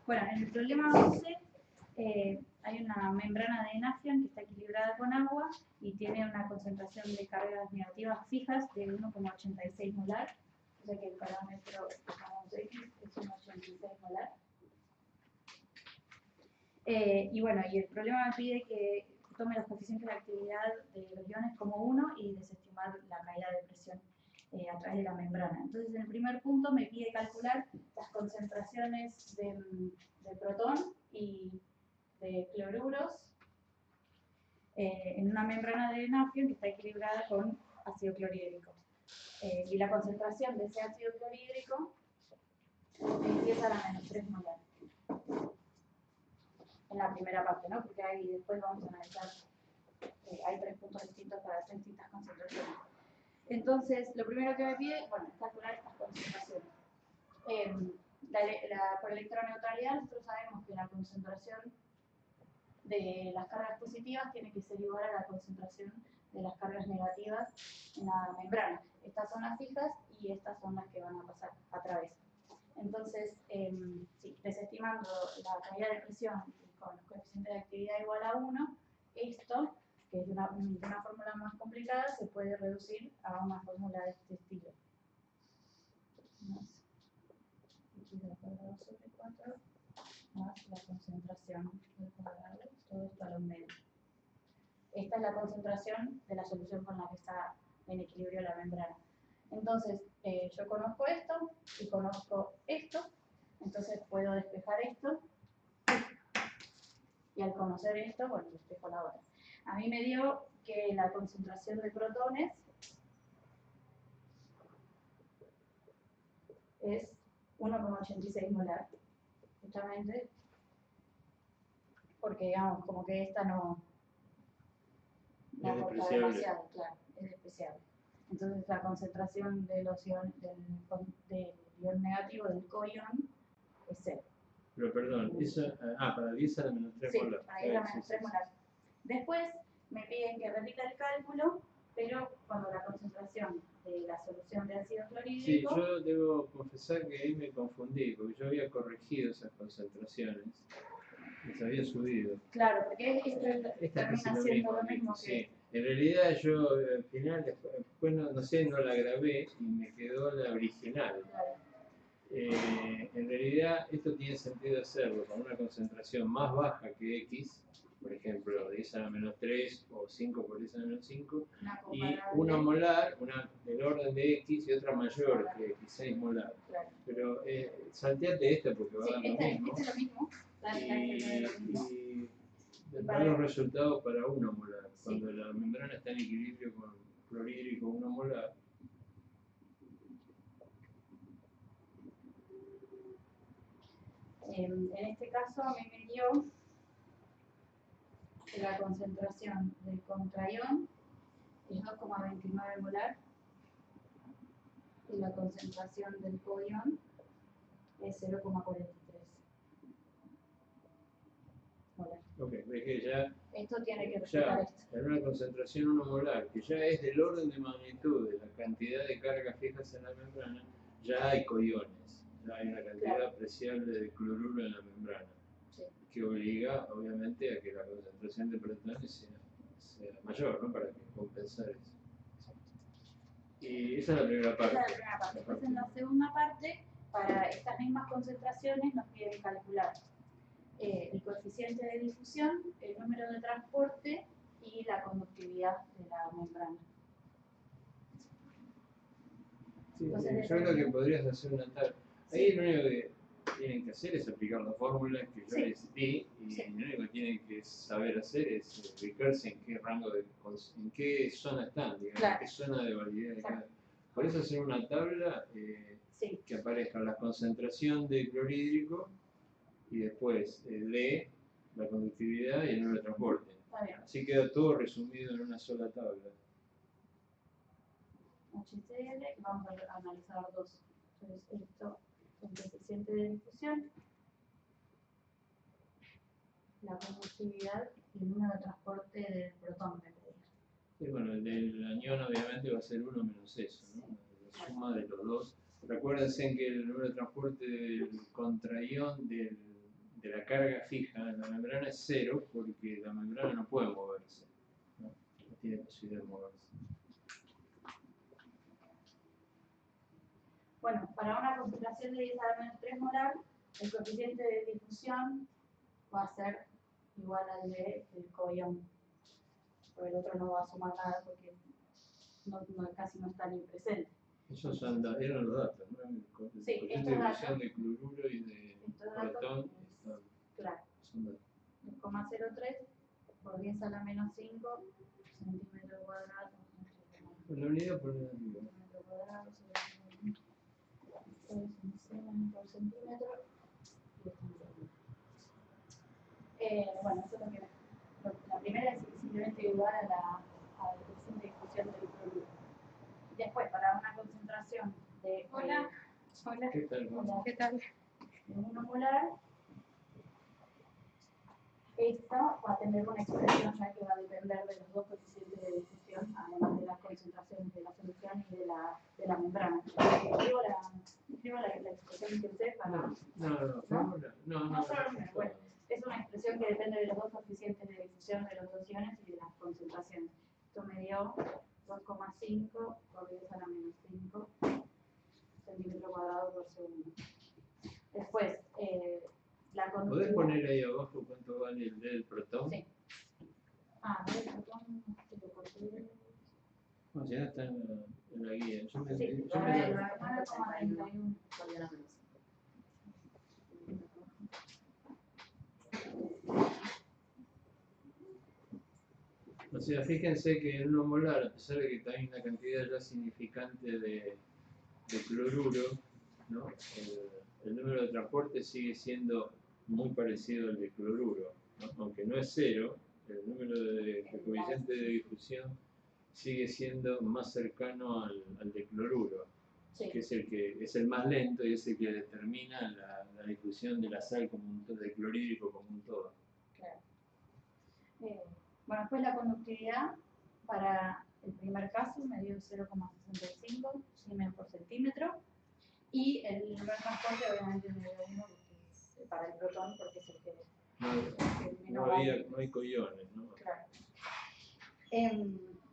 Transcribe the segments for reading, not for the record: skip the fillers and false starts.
Bueno, en el problema 11 hay una membrana de Nafion que está equilibrada con agua y tiene una concentración de cargas negativas fijas de 1,86 molar. O sea que el parámetro X es 1,86 molar. Y bueno, y el problema me pide que tome los coeficientes de actividad de los iones como 1 y desestimar la caída de presión a través de la membrana. Entonces, en el primer punto me pide calcular las concentraciones de protón y de cloruros en una membrana de Nafion que está equilibrada con ácido clorhídrico. Y la concentración de ese ácido clorhídrico es 10 a la menos 3 molar. En la primera parte, ¿no? Porque ahí después vamos a analizar, hay 3 puntos distintos para 3 distintas concentraciones. Entonces, lo primero que me pide, bueno, es calcular estas concentraciones. Por electroneutralidad, nosotros sabemos que la concentración de las cargas positivas tiene que ser igual a la concentración de las cargas negativas en la membrana. Estas son las fijas y estas son las que van a pasar a través. Entonces, sí, desestimando la caída de presión con los coeficientes de actividad igual a 1, esto, que es una fórmula más complicada, se puede reducir a una fórmula de este estilo. X al cuadrado sobre 4 más la concentración del cuadrado, todo esto a lo medio. Esta es la concentración de la solución con la que está en equilibrio la membrana. Entonces, yo conozco esto y conozco esto, entonces puedo despejar esto, y al conocer esto, bueno, despejo la otra. A mí me dio que la concentración de protones es 1,86 molar, justamente, porque digamos, como que esta no aporta demasiado, claro, es despreciable. Entonces la concentración de los iones, del ion negativo, del coion, es 0. Pero perdón, eso, para 10 a la menos 3 molar. Sí, para 10 a la menos 3 molar. Después me piden que repita el cálculo, pero cuando la concentración de la solución de ácido clorhídrico... Sí, yo debo confesar que ahí me confundí, porque yo había corregido esas concentraciones, las había subido. Claro, porque esta termina siendo lo mismo que... Sí. En realidad yo al final, después no sé, no la grabé y me quedó la original. Claro. En realidad esto tiene sentido hacerlo con una concentración más baja que X, por ejemplo 10 a la menos 3 o 5 por 10 a la menos 5, y una molar, una del orden de X y otra mayor que X, 6 molar. Claro. Pero salteate esta porque va a dar lo mismo. Este es lo mismo. Y da los resultados para 1 molar. Cuando la membrana está en equilibrio con clorhídrico 1 molar, en este caso a mí me dio que la concentración del contraión es 2,29 molar y la concentración del coion es 0,43 molar. Ok, ves que ya, esto tiene que respetar esto. En una concentración 1 molar, que ya es del orden de magnitud de la cantidad de cargas fijas en la membrana, ya hay coiones, ya hay una cantidad apreciable de cloruro en la membrana, que obliga obviamente a que la concentración de protones sea mayor, ¿no? Para compensar eso. Y esa es la primera parte. Esa es la primera parte. Después en la segunda parte, para estas mismas concentraciones nos piden calcular el coeficiente de difusión, el número de transporte y la conductividad de la membrana. Sí, entonces, yo creo que podrías hacer una tabla. Ahí lo único que tienen que hacer es aplicar las fórmulas que yo les di, y lo único que tienen que saber hacer es ubicarse en qué rango en qué zona están, digamos, en qué zona de validez de cada. Por eso hacer una tabla que aparezca la concentración de clorhídrico y después D, la conductividad y el número de transporte. Así queda todo resumido en una sola tabla. HCl, vamos a analizar dos. Entonces, esto es el coeficiente de difusión, la conductividad y el número de transporte del protón. Sí, bueno, el del anión obviamente va a ser 1 menos eso, ¿no? La suma de los dos. Recuérdense que el número de transporte del contraión del de la carga fija en la membrana es 0 porque la membrana no puede moverse, no tiene posibilidad de moverse. Bueno, para una concentración de 10 a la menos 3 molar, el coeficiente de difusión va a ser igual al del coión. Por el otro no va a sumar nada porque casi no está ni presente. Esos eran los datos, ¿no? El coeficiente de difusión de cloruro y de protón. Claro. 2,03 por 10 a la menos 5 centímetros cuadrados. La unidad por arriba. Centímetro cuadrado por centímetro. Bueno, eso es lo que la primera es simplemente igual a la coeficiente de difusión del cloruro. Después, para una concentración de... Hola. ¿Qué tal? Hola. ¿Qué tal? De 1 molar, esto va a tener una expresión ya que va a depender de los dos coeficientes de difusión, además de las concentraciones de la solución y de la membrana. Escribo la expresión que usé para... No. Bueno, es una expresión que depende de los dos coeficientes de difusión de los dos iones y de las concentraciones. Esto me dio 2,5 por 10 a la menos 5 centímetro cuadrado por segundo. Después, la conductividad. ¿Podés poner ahí abajo cuánto vale el del protón? Sí. El protón, lo corté. No, ya está en la guía. Yo me, Sí, yo me la- 9,31. O sea, fíjense que en 1 molar, a pesar de que hay una cantidad ya significante de cloruro, ¿no? El número de transporte sigue siendo muy parecido al de cloruro, ¿no? Aunque no es 0, el número de coeficiente de difusión sigue siendo más cercano al de cloruro, Sí. que es el más lento y es el que determina la difusión de la sal como un todo, del clorhídrico como un todo. Claro. Bueno, después la conductividad para el primer caso me dio 0,65 siemens por centímetro y el número de transporte obviamente me dio 1 para el protón porque es el que No hay coiones, ¿no? Claro.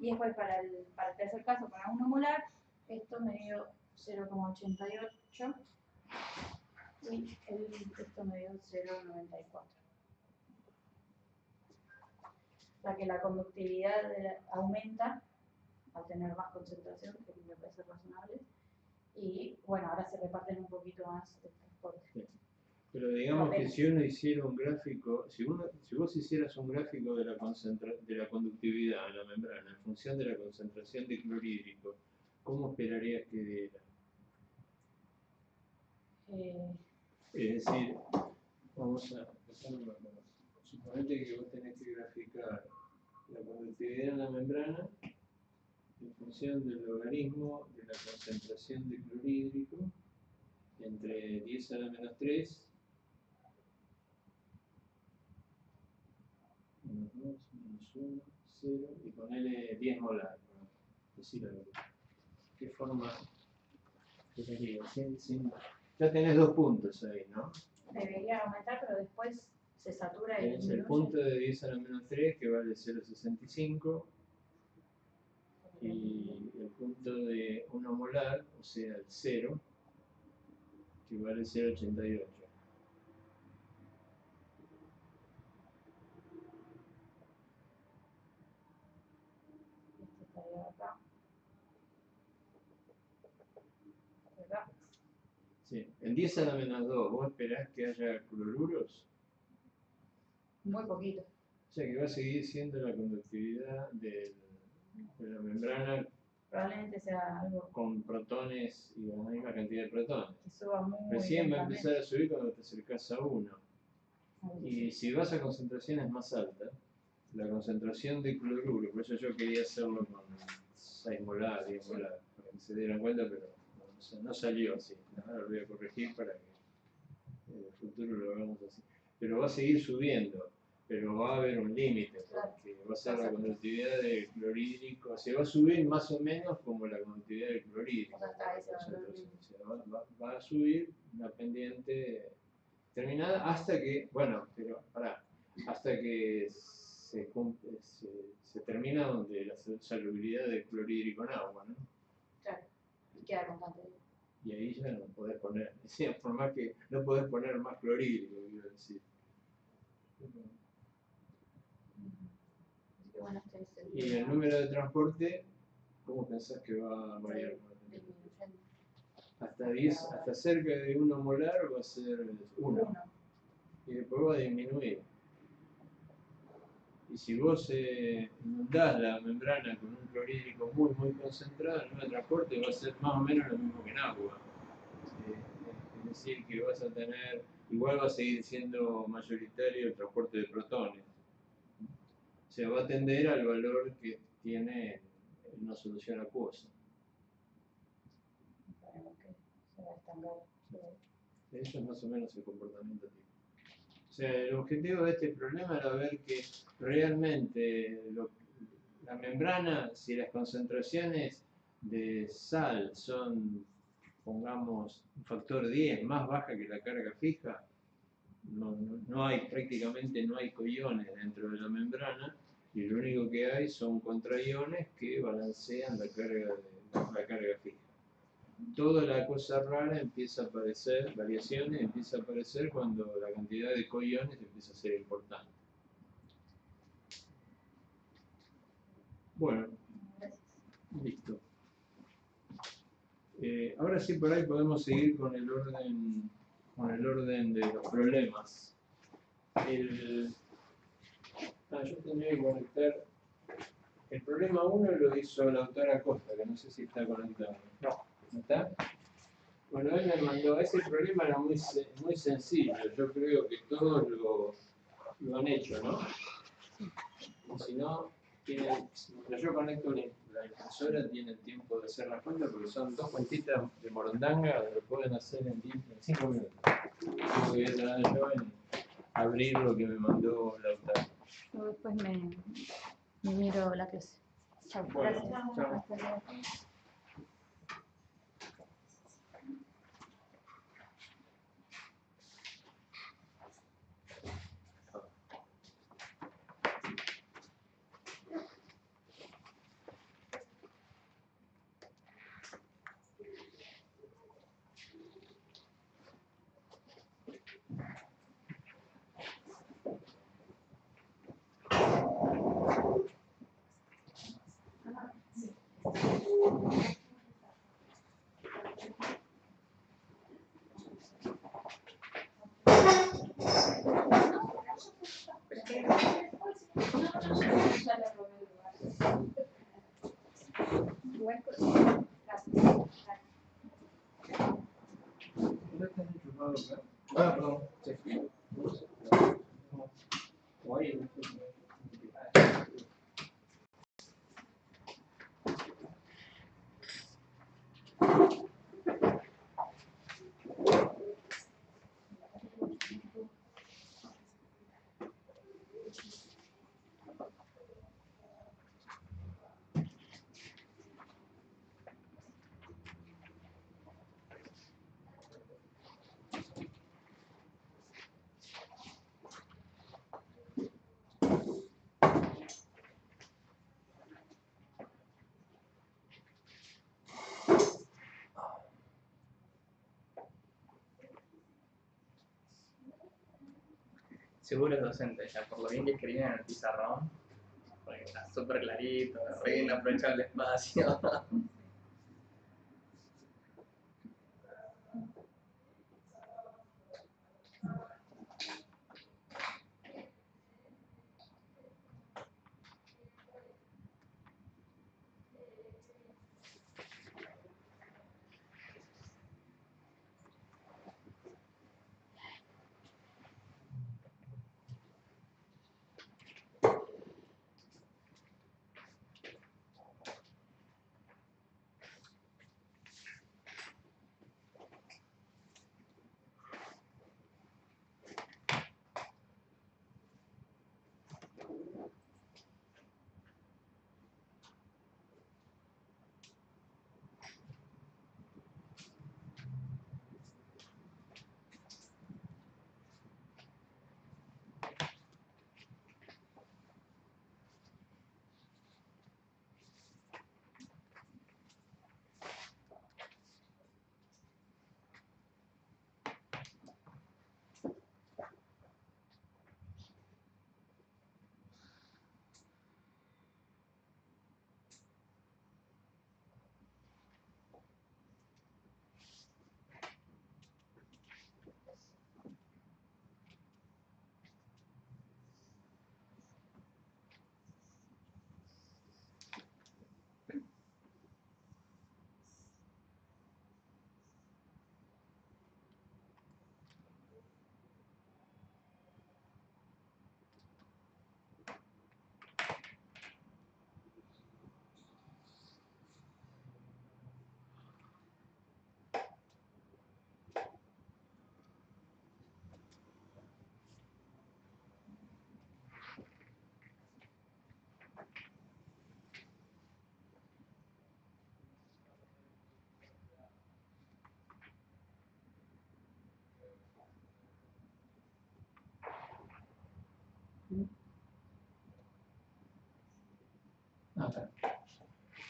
Y después para el tercer caso, para 1 molar, esto me dio 0,88 y esto me dio 0,94. O sea que la conductividad aumenta al tener más concentración, que me parece razonable, y bueno, ahora se reparten un poquito más el transporte. Sí. Pero digamos que si uno hiciera un gráfico, si vos hicieras un gráfico de la conductividad en la membrana en función de la concentración de clorhídrico, ¿cómo esperarías que diera? Es decir, vamos a empezar una cosa. Suponete que vos tenés que graficar la conductividad en la membrana en función del logaritmo de la concentración de clorhídrico entre 10 a la menos 3 menos 2, menos 1, 0 y ponele 10 molar. Decir algo. ¿Qué forma quedaría? Ya tenés 2 puntos ahí, ¿no? Debería aumentar, pero después se satura y Tenés el punto de 10 a la menos 3 que vale 0,65 y el punto de 1 molar, o sea el 0, que vale 0,88. Esto estaría acá. Sí. En 10 a la menos 2, ¿vos esperás que haya cloruros? Muy poquito. O sea que va a seguir siendo la conductividad de la membrana Probablemente sea algo con protones y la misma cantidad de protones. que suba muy Recién va a empezar a subir cuando te acercas a 1. Y si vas a concentraciones más altas, la concentración de cloruro, por eso yo quería hacerlo con 6 molar, 10 molar, para que se dieran cuenta, pero no salió así. Ahora lo voy a corregir para que en el futuro lo hagamos así. Pero va a seguir subiendo, pero va a haber un límite, porque va a ser la conductividad del clorhídrico, se va a subir más o menos como la conductividad del clorhídrico. Va a subir una pendiente determinada hasta que, bueno, pero pará, hasta que se termina donde la solubilidad del clorhídrico en agua, ¿no? Claro, y queda constante. Y ahí ya no podés poner, decía, por más que no podés poner más clorhídrico, quiero decir. Así que bueno, Y el número de transporte, ¿cómo pensás que va a variar? Hasta 10, hasta cerca de 1 molar va a ser 1. Y después va a disminuir. Y si vos inundás la membrana con un clorhídrico muy concentrado, el número de transporte va a ser más o menos lo mismo que en agua. Es decir, que vas a tener, igual va a seguir siendo mayoritario el transporte de protones. O sea, va a tender al valor que tiene en una solución acuosa. Eso es más o menos el comportamiento típico. O sea, el objetivo de este problema era ver que realmente la membrana, si las concentraciones de sal son, pongamos, un factor 10 más baja que la carga fija, no hay, prácticamente no hay coiones dentro de la membrana, y lo único que hay son contraiones que balancean la carga fija. Toda la cosa rara empieza a aparecer, variaciones empieza a aparecer cuando la cantidad de coiones empieza a ser importante. Bueno, listo. Ahora sí por ahí podemos seguir con el orden de los problemas. Yo tendría que conectar. El problema 1 lo hizo la autora Costa, que no sé si está conectado. No. ¿No está? Bueno, él me mandó, ese problema era muy sencillo, yo creo que todos lo han hecho, ¿no? Y si no, mientras yo conecto la impresora, tienen tiempo de hacer la cuenta, porque son 2 cuentitas de morondanga, lo pueden hacer en 5 minutos. No voy a tardar yo en abrir lo que me mandó la autora. Yo después me miro la clase. Chao. Bueno, Gracias. chao. Ah, perdón. Sí. Seguro es docente, ya por lo bien que escriben en el pizarrón, porque está súper clarito, re bien aprovechado el espacio.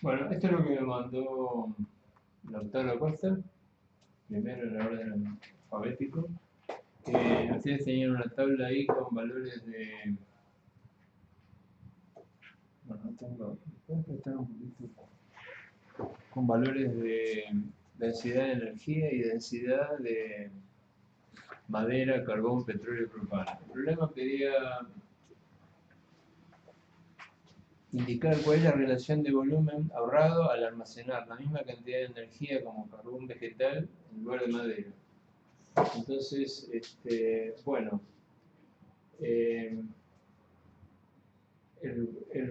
Bueno, esto es lo que me mandó Lautaro Costa, primero en el orden alfabético. Ustedes tenían una tabla ahí con valores de... Bueno, voy a prestar un poquito. Con valores de densidad de energía y densidad de madera, carbón, petróleo y propano. El problema pedía indicar cuál es la relación de volumen ahorrado al almacenar la misma cantidad de energía como carbón vegetal en lugar de madera. Entonces, bueno, el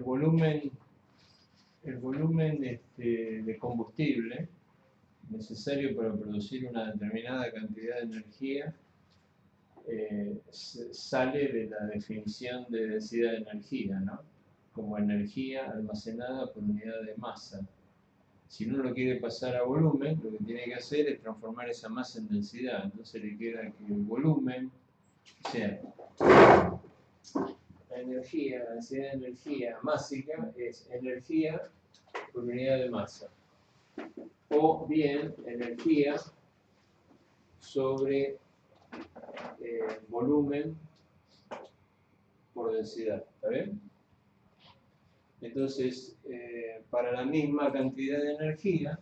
volumen de combustible necesario para producir una determinada cantidad de energía sale de la definición de densidad de energía, ¿no? Como energía almacenada por unidad de masa. Si uno lo quiere pasar a volumen, lo que tiene que hacer es transformar esa masa en densidad. Entonces le queda que el volumen, o sea, la energía, la densidad de energía másica es energía por unidad de masa. O bien energía sobre volumen por densidad. ¿Está bien? Entonces, para la misma cantidad de energía,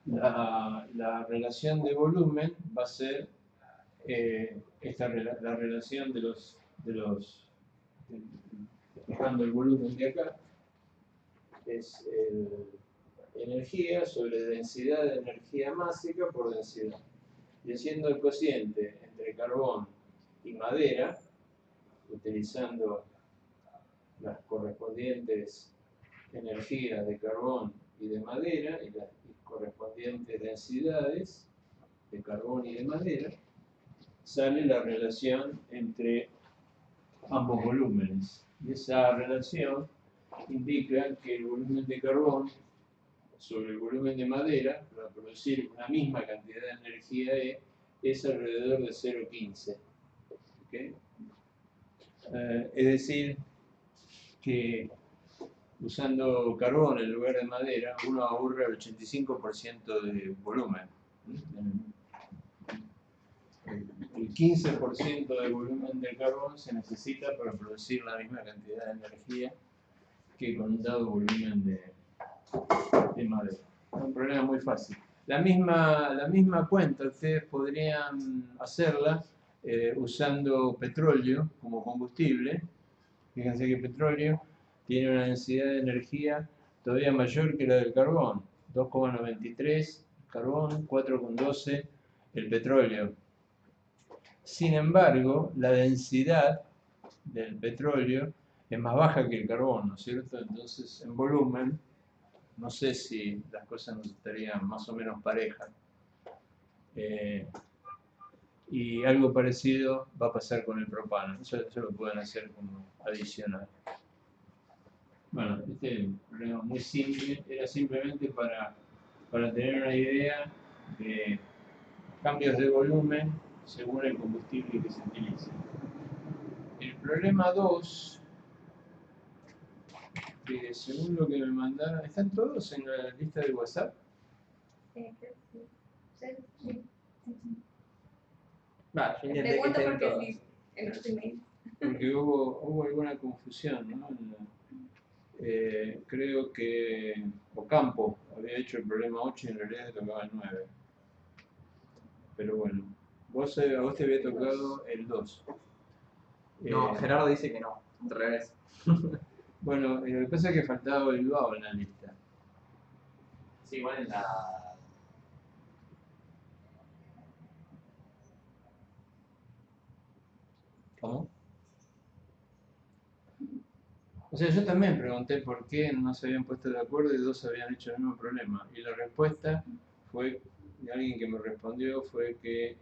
la relación de volumen va a ser la relación dejando el volumen de acá, es energía sobre densidad de energía másica por densidad. Y haciendo el cociente entre carbón y madera, utilizando las correspondientes energías de carbón y de madera y las correspondientes densidades de carbón y de madera, sale la relación entre ambos volúmenes. Y esa relación indica que el volumen de carbón sobre el volumen de madera, para producir una misma cantidad de energía es alrededor de 0,15. ¿Okay? Es decir, que usando carbón en lugar de madera, uno ahorra el 85% de volumen. El 15% del volumen del carbón se necesita para producir la misma cantidad de energía que con un dado volumen de madera. Es un problema muy fácil. La misma cuenta ustedes podrían hacerla usando petróleo como combustible. Fíjense que el petróleo tiene una densidad de energía todavía mayor que la del carbón. 2,93 carbón, 4,12 el petróleo. Sin embargo, la densidad del petróleo es más baja que el carbón, ¿no es cierto? Entonces, en volumen, no sé si las cosas nos estarían más o menos parejas. Y algo parecido va a pasar con el propano. Eso lo pueden hacer como adicional. Bueno, este es un problema muy simple. Era simplemente para tener una idea de cambios de volumen según el combustible que se utilice. El problema 2, que según lo que me mandaron, ¿están todos en la lista de WhatsApp? Sí. Va, yo intenté que Pregunto estén porque todos. sí, en los emails. Porque hubo alguna confusión, ¿no? Creo que Ocampo había hecho el problema 8 y en realidad le tocaba el 9. Pero bueno, a vos te había tocado el 2. No, Gerardo dice que no, al revés. Bueno, lo que pasa es que faltaba Bilbao en la lista. Sí, igual en la... ¿Cómo? O sea, yo también pregunté por qué no se habían puesto de acuerdo y dos habían hecho el mismo problema. Y la respuesta fue, de alguien que me respondió, fue que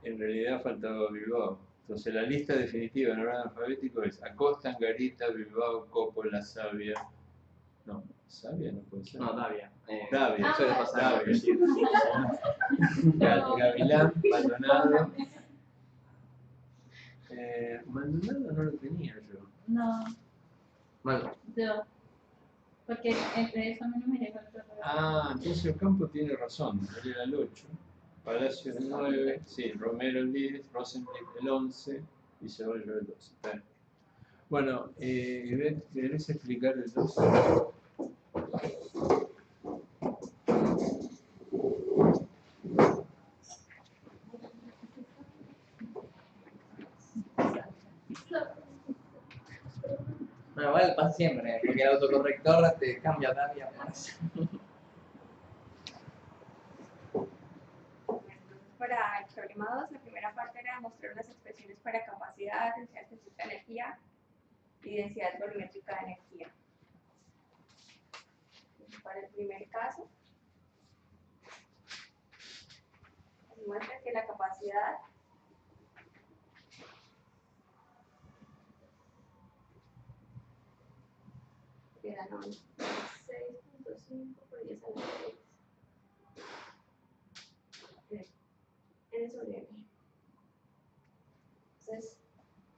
en realidad faltaba Bilbao. Entonces la lista definitiva en orden alfabético es Acosta, Angarita, Bilbao, Coppola, Sabia. No, Sabia no puede ser. No, Davia. Davia, Eso le pasa a Davia. Gavilán, Maldonado. Maldonado no lo tenía yo. No. Bueno, Yo. Porque entre eso a mí no me llegó el correo. Ah, entonces Ocampo tiene razón, él era el 8, Palacio el 9, sí, Romero el 10, Rosenblick el 11 y Ceballos el 12. Está bien. Bueno, ¿querés explicar el 12? No, igual pasa siempre, porque el autocorrector te cambia tarea. Para el problema 2, la primera parte era demostrar unas expresiones para capacidad, densidad específica de energía y densidad volumétrica de energía. Para el primer caso, se muestra que la capacidad queda 96.5 por 10 a la 6. N sobre M. Entonces,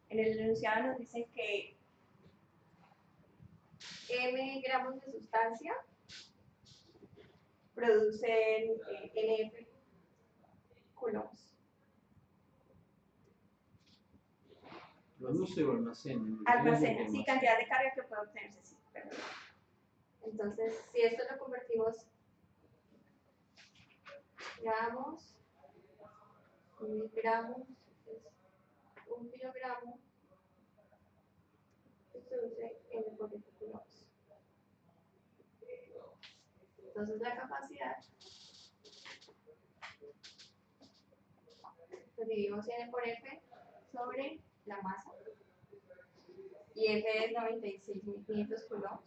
en el enunciado nos dicen que M gramos de sustancia producen NF coulombs. ¿Produce o almacena? Almacena, sí, cantidad de carga que puede obtenerse, sí, perdón. Entonces, si esto lo convertimos gramos, miligramos, es 1 kilogramo, se produce N por F coulombs. Entonces, la capacidad, pues dividimos N por F sobre la masa, y F es 96.500 coulombs.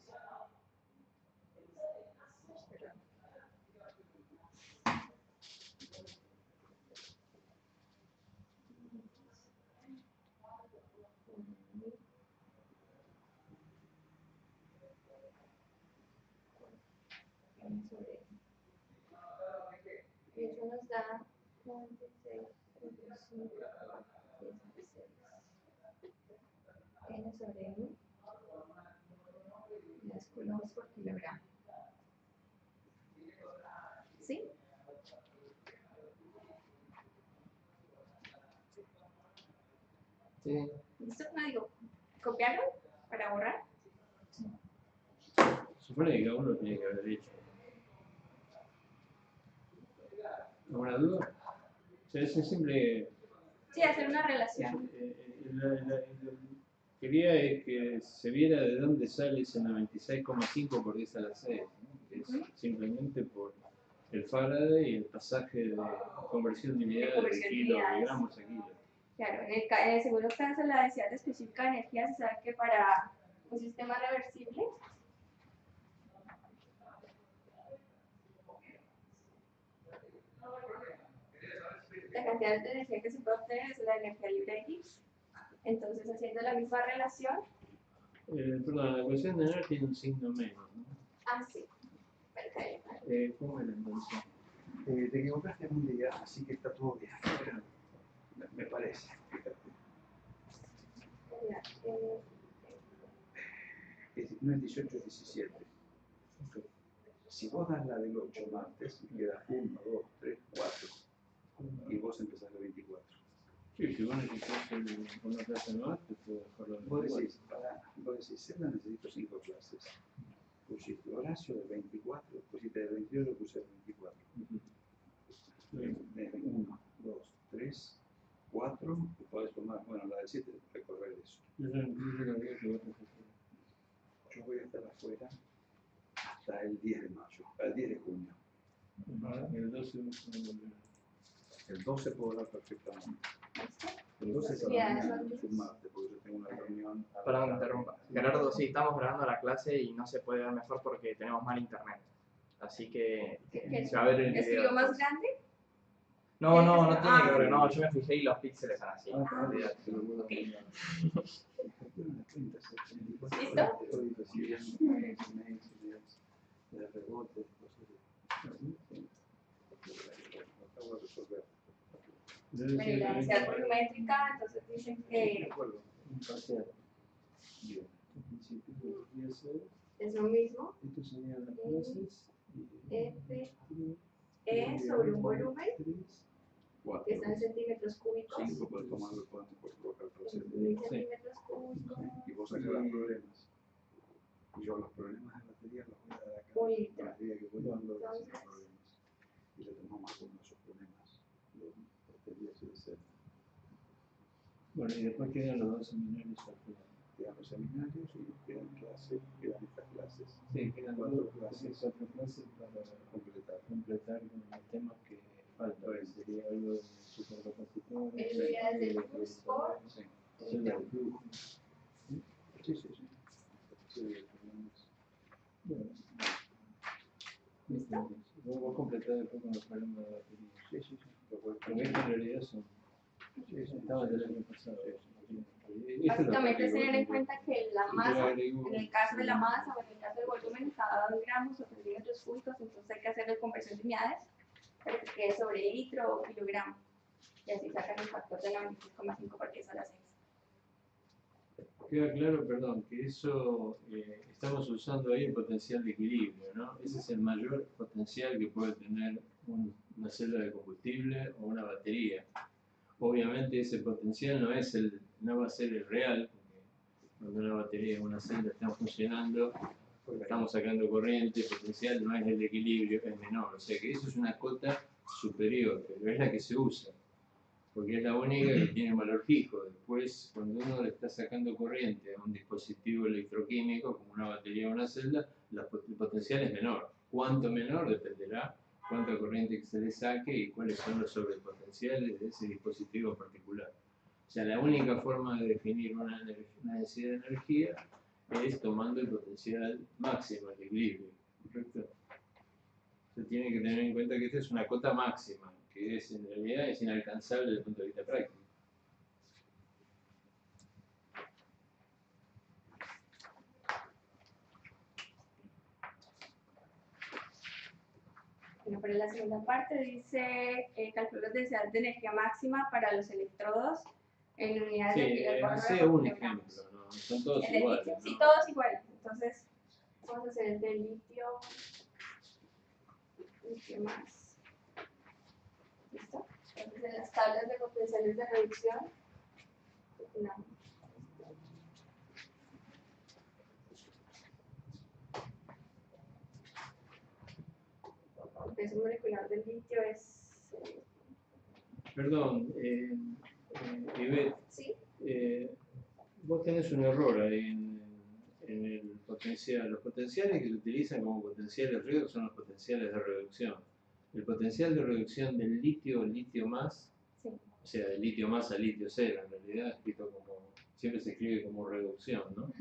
Y eso nos da 96.5 N sobre M, las coulombs por kilogramo. ¿Sí? Sí. ¿Listo? No digo, ¿copiarlo para borrar? Supone que cada uno lo tiene que haber hecho. ¿Alguna duda? O sea, es simple. Sí, hacer una relación. Quería es que se viera de dónde sale ese 96,5 por 10 a la 6, ¿no? Que es simplemente por el Faraday y el pasaje de conversión de unidades de kilos, de gramos a kilos. Claro, en el segundo caso, la densidad específica de energía, se sabe que para un sistema reversible, la cantidad de energía que se puede obtener es la energía libre de Gibbs. Entonces, haciendo la misma relación. Perdón, la ecuación de energía tiene un signo menos, ¿no? Ah, sí. Perfecto. ¿Cómo era entonces? Te equivocaste un día, así que está todo bien. Me parece. Mira, No es 18, es 17. Si vos das la del 8 martes, queda 1, 2, 3, 4. Y vos empezás la 24. Sí, si vos necesitas una clase más, te puedo dejarlo en Vos decís, Selma necesito 5 clases. Pusiste Horacio de 24, pusiste de 22, puse de 24. 1, 2, 3, 4, y podés tomar, bueno, la del 7, recorrer eso. Yo voy a estar afuera hasta el 10 de mayo, el 10 de junio. El 12 puedo hablar perfectamente. El 12 es un martes, porque yo tengo una reunión. Perdón, interrumpa. Gerardo, sí, estamos grabando la clase y no se puede ver mejor porque tenemos mal internet. Así que se va a ver el video. ¿escribo más grande? No tiene que ver, no, yo me fijé y los píxeles son así. Bueno, y la densidad volumétrica, entonces dicen que podría ser. Es lo mismo. Esto serían las clases. F, E sobre un volumen que está en centímetros cúbicos. 5 puedes tomarlo, podemos colocar para hacer. 1000 centímetros cúbicos. Y vos sacas los problemas. Y yo los problemas de batería los voy a dar acá. Un litro. A medida que voy dando los Entonces. problemas. Y le tomamos algunos de esos problemas. De baterías y de ser. Bueno, y después quedan los 2 seminarios al final. Quedan los seminarios y quedan clases, quedan estas clases. Sí, quedan 4 clases para Completar. completar los temas que faltan. Sería algo de supercapacitores, Unidades del flujo. Sí. celdas de flujo. Sí. Sí, Bueno. ¿Listo? Vos completás después con los problemas de batería. sí. Porque estos en realidad son. Estaban del año pasado. Básicamente es tener en cuenta que la masa, en el caso de la masa o en el caso del volumen, cada 2 gramos o centímetros cúbicos, entonces hay que hacerle conversión de unidades para que quede sobre litro o kilogramo. Y así sacan el factor de la 26,5 porque es a la 6. Queda claro, perdón, que eso estamos usando ahí el potencial de equilibrio, ¿no? Ese es el mayor potencial que puede tener una celda de combustible o una batería. Obviamente ese potencial no va a ser el real, porque cuando una batería o una celda están funcionando, porque estamos sacando corriente, el potencial no es el de equilibrio, es menor. O sea que eso es una cota superior, pero es la que se usa, porque es la única que tiene valor fijo. Después, cuando uno le está sacando corriente a un dispositivo electroquímico, como una batería o una celda, el potencial es menor. ¿Cuánto menor? Dependerá cuánta corriente que se le saque y cuáles son los sobrepotenciales de ese dispositivo particular. O sea, la única forma de definir una densidad de energía es tomando el potencial máximo, el equilibrio, ¿correcto? Se tiene que tener en cuenta que esta es una cota máxima, que en realidad es inalcanzable desde el punto de vista práctico. Bueno, para la segunda parte dice, calcula las densidades de energía máxima para los electrodos en unidades de kilowatt hace un ejemplo, ¿no? Son todos el de iguales, litio, ¿no? sí, todos iguales. Entonces, vamos a hacer el de litio más. ¿Listo? Entonces, en las tablas de potenciales de reducción, calculamos. El peso molecular del litio es. Perdón, Ivette, ¿Sí? vos tenés un error ahí en el potencial. Los potenciales que se utilizan como potenciales redox son los potenciales de reducción. El potencial de reducción del litio más, Sí. o sea, de litio más a litio cero, en realidad escrito siempre se escribe como reducción, ¿no?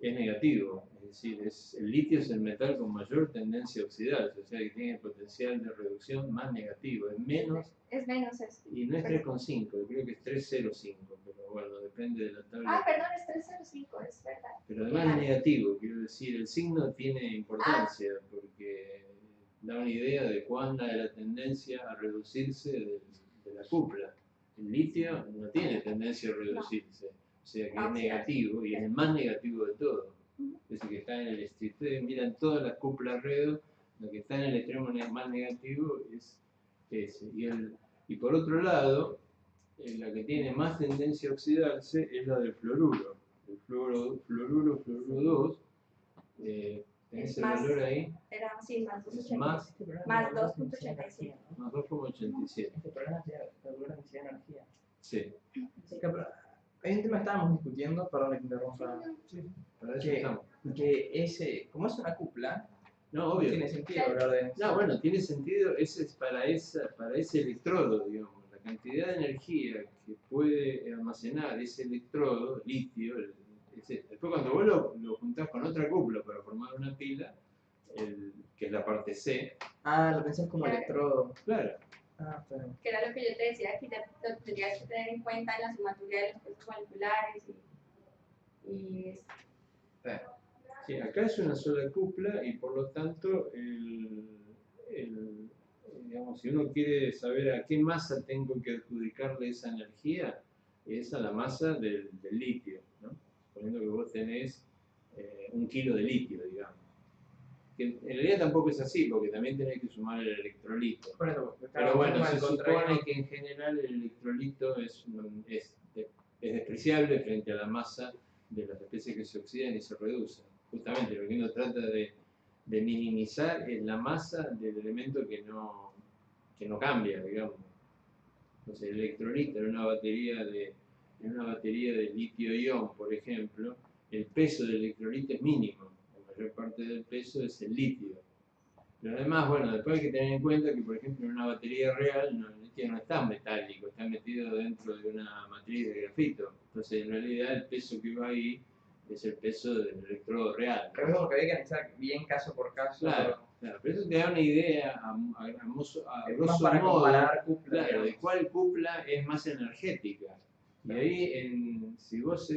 Es negativo, es decir, el litio es el metal con mayor tendencia a oxidarse, o sea que tiene potencial de reducción más negativo, es menos. Es menos eso. Y no es 3,5, creo que es 3,05, pero bueno, depende de la tabla. Ah, perdón, es 305, es verdad. Pero además es negativo, quiero decir, el signo tiene importancia porque da una idea de cuánta es la tendencia a reducirse de la cúpula. El litio no tiene tendencia a reducirse, o sea que es negativo y es el más negativo de todo. Es el que está en el si ustedes miran todas las cúpulas redox, lo que está en el extremo más negativo es ese. Y por otro lado, la que tiene más tendencia a oxidarse es la del fluoruro. El fluoruro 2, ¿tenés el valor ahí? Era sí, más Es 2,87. más Más 2,87. Más 2,87. Este programa se calcula la densidad de energía. Sí. Hay un tema que estábamos discutiendo, perdón que te interrumpa, Para eso estamos. que como es una cupla, No, no obvio. tiene sentido hablar de densidad. No, bueno, tiene sentido, ese es para ese electrodo, digamos. La cantidad de energía que puede almacenar ese electrodo, litio, después cuando vos lo juntás con otra cupla para formar una pila, que es la parte C. Ah, lo pensás como electrodo. Claro. Ah, está bien. Que era lo que yo te decía, que lo tendrías que tener en cuenta en la sumatoria de los pesos moleculares y Sí, acá es una sola cupla y por lo tanto, digamos, si uno quiere saber a qué masa tengo que adjudicarle esa energía, es a la masa del litio, ¿no? Suponiendo que vos tenés 1 kilo de litio, digamos. Que en realidad tampoco es así, porque también tenés que sumar el electrolito. Pero bueno, se supone que en general el electrolito es despreciable frente a la masa de las especies que se oxidan y se reducen. Justamente lo que uno trata de minimizar es la masa del elemento que no cambia, digamos. Entonces el electrolito en una batería de litio-ion, por ejemplo, el peso del electrolito es mínimo. La mayor parte del peso es el litio. Pero además, bueno, después hay que tener en cuenta que, por ejemplo, en una batería real, el litio no está metálico, está metido dentro de una matriz de grafito. Entonces, en realidad, el peso que va ahí es el peso del electrodo real. Pero es como que hay que analizar bien caso por caso. Claro, pero eso te da una idea a grosso para modo, comparar cuplas, claro, de cuál cupla es más energética. Y ahí, si vos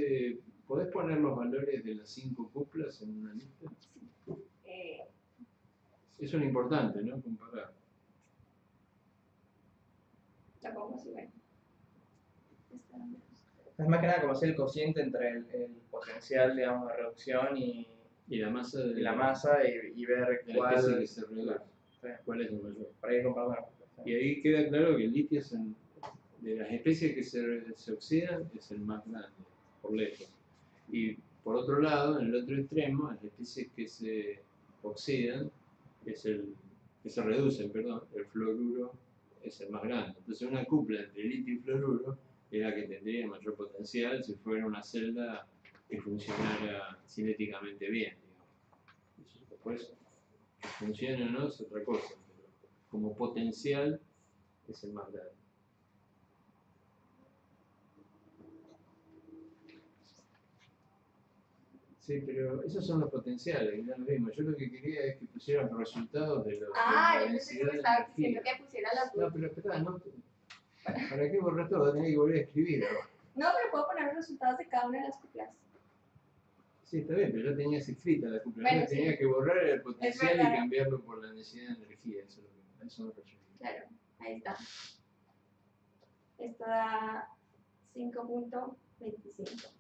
podés poner los valores de las 5 cuplas en una lista. Eso es lo importante, ¿no? Comparar. La pongo así, bueno. Es más que nada como hacer el cociente entre el potencial, digamos, de reducción y la masa y ver cuál especie que se reduce. ¿Cuál es el mayor? Para ir comparando. Y ahí queda claro que el litio de las especies que se oxidan es el más grande, por lejos. Y por otro lado, en el otro extremo, las especies que se oxidan que se reducen, perdón, el fluoruro es el más grande. Entonces una cupla entre litio y fluoruro es la que tendría el mayor potencial si fuera una celda que funcionara cinéticamente bien, digamos. Después, que funcione o no es otra cosa, pero como potencial es el más grande. Sí, pero esos son los potenciales, ya lo vimos. Yo lo que quería es que pusieran los resultados de los. Yo pensé que me estaba diciendo que pusiera las dos. No, pero espera, no. ¿Para qué borrar todo? Tenés que volver a escribir. No, pero puedo poner los resultados de cada una de las cuplas. Sí, está bien, pero ya tenías escrita la cupla. Bueno, tenía que borrar el potencial y cambiarlo por la necesidad de energía. Eso me refería. Claro, ahí está. Esto da 5.25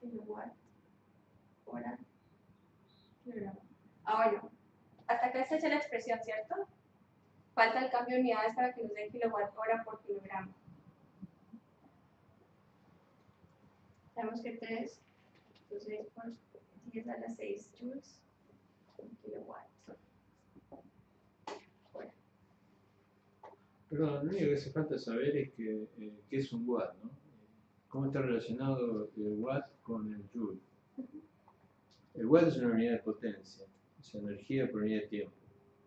kilowatt hora kilogramo. Bueno, hasta acá está hecha la expresión, ¿cierto? Falta el cambio de unidades para que nos den kilowatt hora por kilogramo. Sabemos que 3, entonces por 10 a la 6 joules por kilowatt hora. Perdón, lo único que hace falta saber es qué es un watt, ¿no? ¿Cómo está relacionado el watt con el joule? El watt es una unidad de potencia, es energía por unidad de tiempo.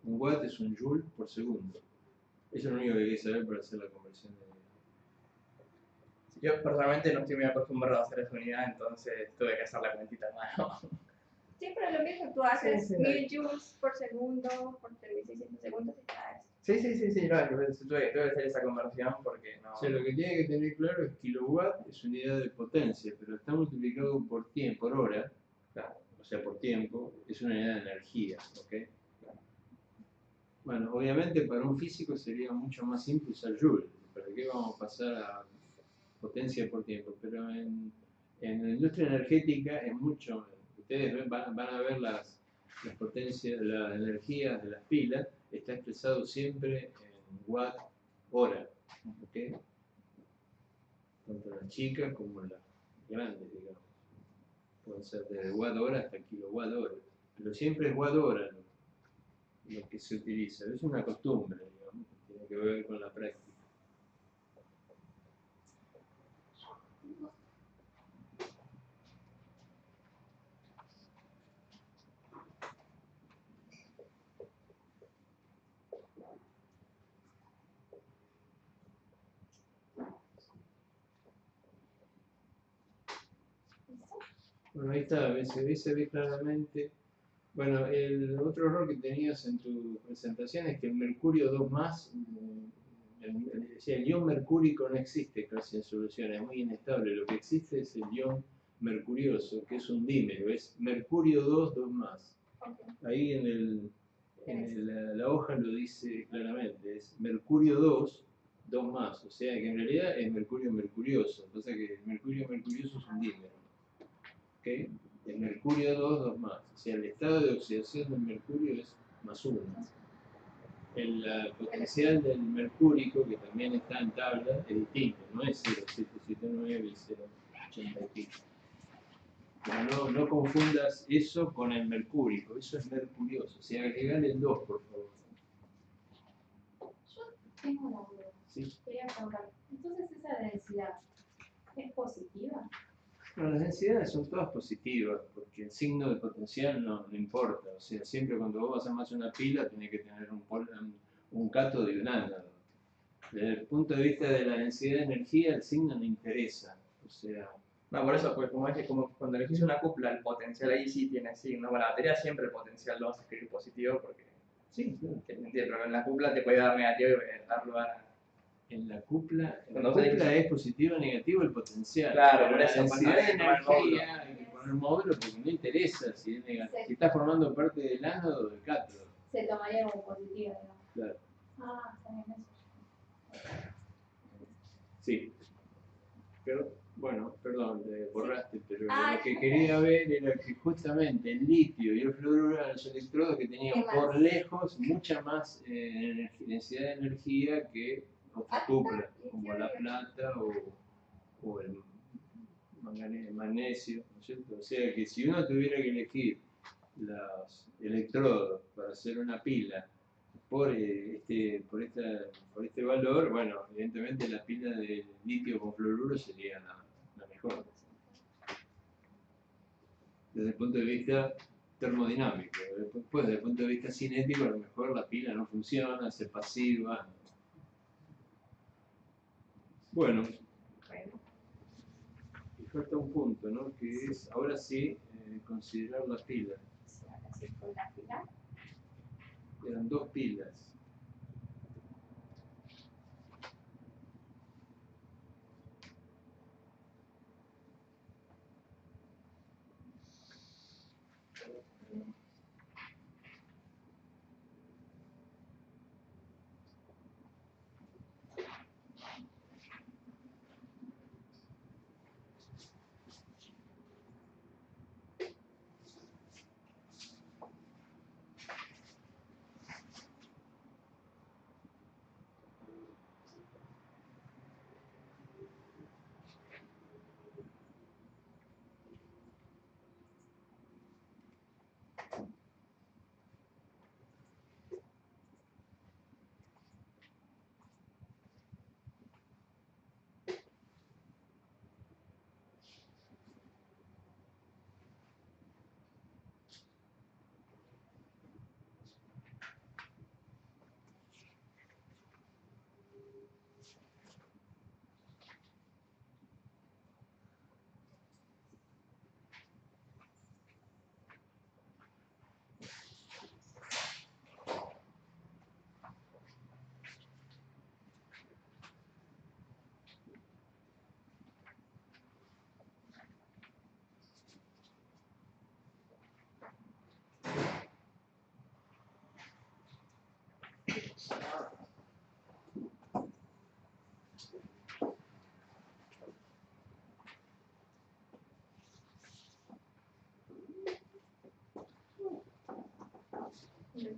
Un watt es un joule por segundo. Eso es lo único que hay que saber para hacer la conversión de. Yo personalmente no estoy muy acostumbrado a hacer esa unidad, entonces tuve que hacer la cuentita a mano. Sí, pero lo mismo, tú haces 1000 joules por segundo, por 3600 segundos y cada vez. Sí, no, tuve que hacer esa conversión porque no. O sea, lo que tiene que tener claro es que kilowatt es unidad de potencia, pero está multiplicado por tiempo, por hora, claro, o sea, por tiempo, es una unidad de energía, ¿ok? Claro. Bueno, obviamente para un físico sería mucho más simple usar joule, ¿para qué vamos a pasar a potencia por tiempo? Pero en la industria energética es mucho, ustedes van a ver las potencias, las energías de las pilas, está expresado siempre en watt hora, ¿ok? Tanto las chicas como las grandes, digamos. Pueden ser desde watt hora hasta kilowatt hora, pero siempre es watt hora lo que se utiliza. Es una costumbre, digamos, que tiene que ver con la práctica. Bueno, ahí está, se ve claramente. Bueno, el otro error que tenías en tu presentación es que el mercurio 2+, el ion mercúrico no existe casi en solución, es muy inestable. Lo que existe es el ion mercurioso, que es un dímero, es mercurio 2, 2+. Ahí en la hoja lo dice claramente, es mercurio 2, 2+, o sea que en realidad es mercurio mercurioso, pasa que el mercurio mercurioso es un dímero. ¿Okay? El mercurio 2, 2 más. O sea, el estado de oxidación del mercurio es más 1. El potencial del mercúrico, que también está en tabla, es distinto, no es 0,779 y 0,80 y pico. Pero no confundas eso con el mercúrico, eso es mercurioso. O sea, agregale el 2, por favor. Yo tengo una duda. ¿Sí? Quería preguntar, entonces esa densidad es positiva. No, las densidades son todas positivas, porque el signo de potencial no importa. O sea, siempre cuando vos vas a armar una pila, tenés que tener un cátodo y un ánodo. Desde el punto de vista de la densidad de energía, el signo no interesa. O sea, No, por eso, pues como cuando elegís una cupla, el potencial ahí sí tiene signo. Con la batería siempre el potencial lo vas a escribir positivo porque sí, claro. pero en la cupla te puede dar negativo y dar lugar a... En la cupla Cuando es positivo o negativo el potencial. Claro, pero por la eso, densidad de para el módulo. energía hay que poner módulo porque no interesa si es negativo. Si está formando parte del ánodo o del cátodo. Se tomaría como positiva, digamos. Claro. Ah, está bien eso. Sí. Pero, bueno, perdón, borraste, pero lo que quería ver era que justamente el litio y el fluoruro eran los electrodos que tenían por lejos mucha más densidad de energía que otras cuplas, como la plata o el magnesio, ¿no es cierto? O sea que si uno tuviera que elegir los electrodos para hacer una pila por este valor, bueno, evidentemente la pila de litio con fluoruro sería la mejor. Desde el punto de vista termodinámico. Después, desde el punto de vista cinético, a lo mejor la pila no funciona, se pasiva. Bueno, y falta un punto, ¿no? Que es, ahora sí, considerar la pila. Ahora sí, con la pila. Eran 2 pilas.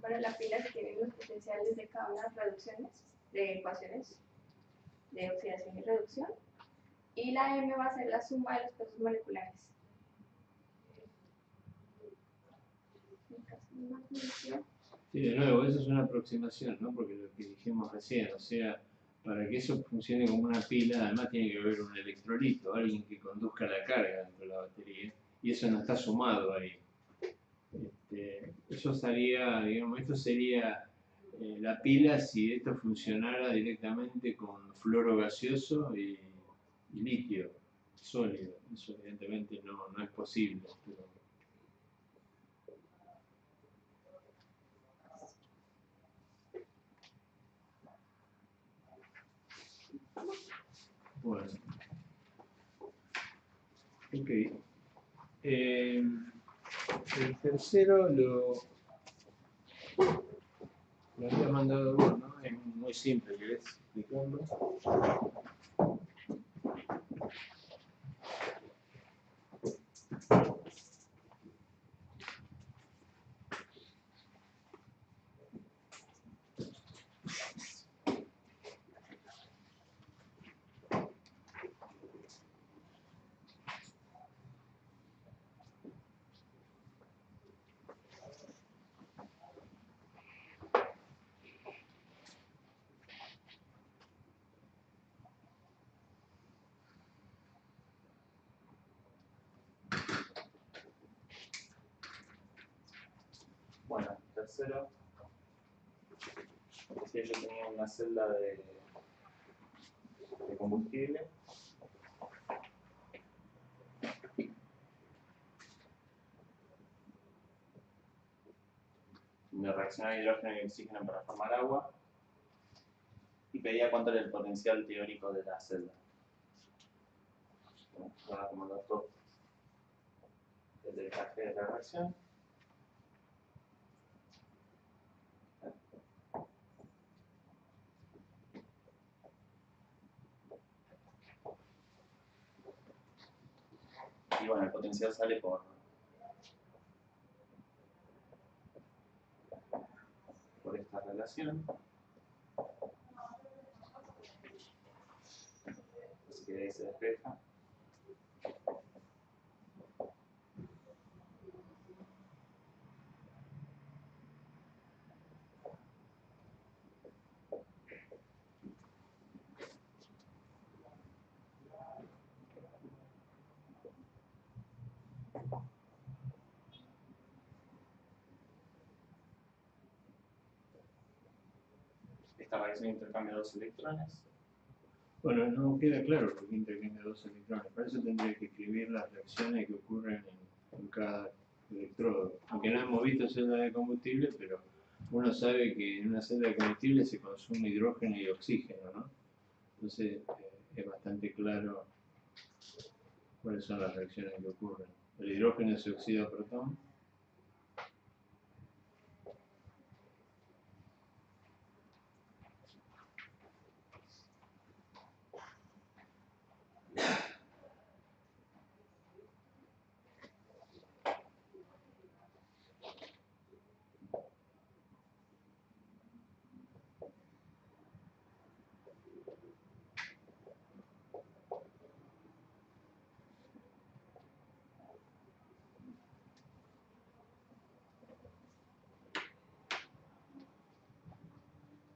Para la pila se tienen los potenciales de cada una de las reducciones, de ecuaciones de oxidación y reducción. Y la M va a ser la suma de los pesos moleculares. Sí, de nuevo, eso es una aproximación, ¿no? Porque lo que dijimos recién, o sea, para que eso funcione como una pila, además tiene que haber un electrolito, alguien que conduzca la carga dentro de la batería, y eso no está sumado ahí. Eso estaría, digamos, esto sería la pila si esto funcionara directamente con fluoro gaseoso y litio sólido. Eso evidentemente no es posible. Pero... Bueno. Ok. El tercero lo había mandado vos, ¿no? Es muy simple, ¿querés explicarlo? tercero. Si yo tenía una celda de combustible. Me reaccionaba hidrógeno y oxígeno para formar agua. Y pedía cuánto era el potencial teórico de la celda. Ahora como dato el delta G de la reacción. Y bueno, el potencial sale por esta relación. Así que de ahí se despeja. Esta reacción intercambia dos electrones. Bueno, no queda claro por qué intercambia dos electrones. Para eso tendría que escribir las reacciones que ocurren en cada electrodo. Aunque no hemos visto celdas de combustible, pero uno sabe que en una celda de combustible se consume hidrógeno y oxígeno, ¿no? Entonces es bastante claro cuáles son las reacciones que ocurren. El hidrógeno se oxida a protón.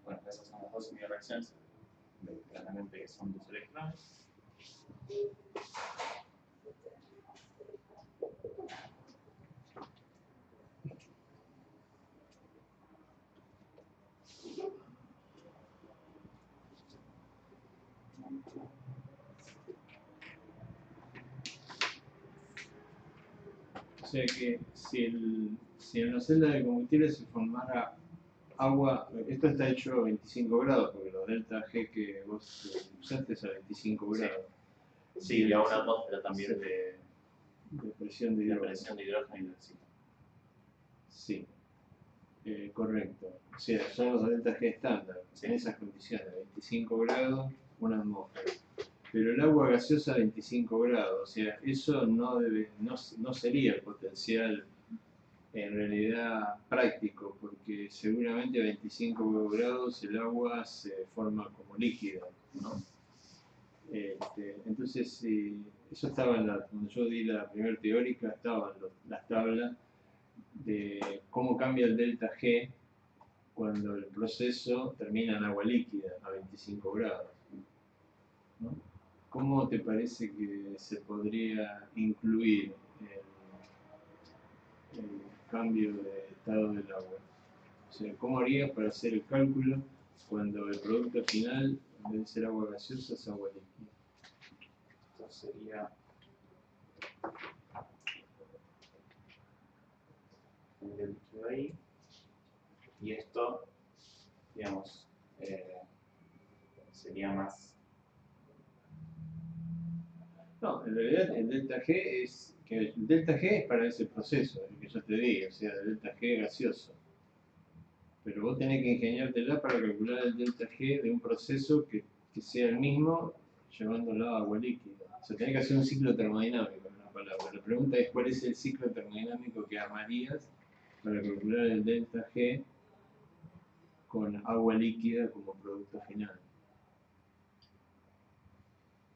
Bueno, esas son las dos semi-reacciones. Claramente son dos electrones. O sea que si en la celda de combustible se formara agua, esto está hecho a 25 grados, porque los delta G que vos usaste es a 25 grados. Sí, y a una atmósfera también de presión de hidrógeno. presión de hidrógeno y de oxígeno. Sí, correcto. O sea, son los delta G estándar, en esas condiciones, 25 grados, una atmósfera. Pero el agua gaseosa a 25 grados, o sea, eso no sería el potencial en realidad práctico, porque seguramente a 25 grados el agua se forma como líquida, ¿no? Entonces, eso estaba cuando yo di la primera teórica, estaban las tablas de cómo cambia el delta G cuando el proceso termina en agua líquida a 25 grados, ¿no? ¿Cómo te parece que se podría incluir el cambio de estado del agua? O sea, ¿cómo harías para hacer el cálculo cuando el producto final, en vez de ser agua gaseosa, es agua líquida? Esto sería el líquido ahí. Y esto, digamos, sería más. No, en realidad el delta G es para ese proceso, el que yo te digo, o sea, el delta G gaseoso. Pero vos tenés que ingeniártela para calcular el delta G de un proceso que sea el mismo llevándolo a agua líquida. O sea, tenés que hacer un ciclo termodinámico, en una palabra. La pregunta es cuál es el ciclo termodinámico que armarías para calcular el delta G con agua líquida como producto final.